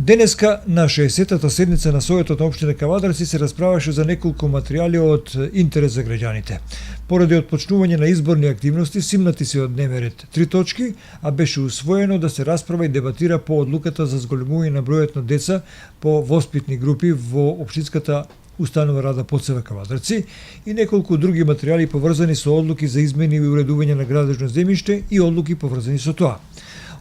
Денеска на 60-та седница на Советот на општина Кавадарци се расправаше за неколку материјали од интерес за граѓаните. Поради отпочнување на изборни активности, симнати се од дневен ред 3 точки, а беше усвоено да се расправа и дебатира по одлуката за зголемување на бројот на деца по воспитни групи во општинската установа Рада Поцева Кавадарци и неколку други материјали поврзани со одлуки за измени и уредување на градежно земјиште и одлуки поврзани со тоа.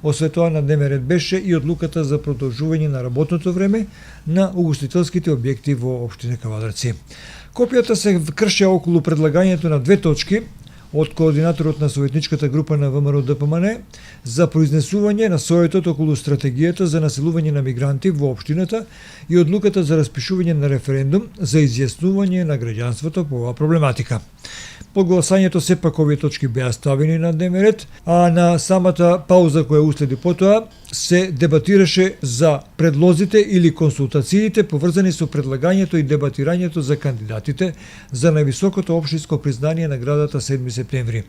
Освен тоа на дневен ред беше и одлуката за продолжување на работното време на угостителските објекти во општина Кавадарци. Копијата се кршеа околу предлагањето на 2 точки од координаторот на советничката група на ВМРО ДПМН за произнесување на Советот околу стратегијата за населување на мигранти во општината и одлуката за распишување на референдум за изјаснување на граѓанството по оваа проблематика. По гласањето сепак овие точки беа ставени на дневен ред, а на самата пауза која уследи потоа се дебатираше за предлозите или консултациите поврзани со предлагањето и дебатирањето за кандидатите за највисокото општинско признание на градата 7 септември.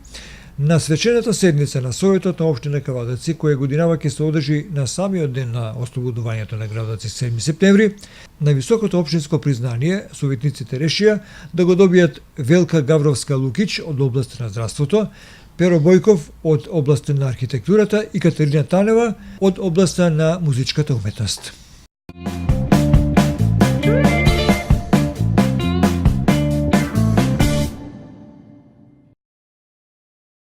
На свечената седница на Советот на општина Кавадарци, која годинава ќе се одржи на самиот ден на ослободувањето на градот 7 септември, на високото општинско признание советниците решија да го добијат Велка Гавровска-Лукич од област на здравството, Перо Бојков од област на архитектурата и Катерина Танева од областа на музичката уметност.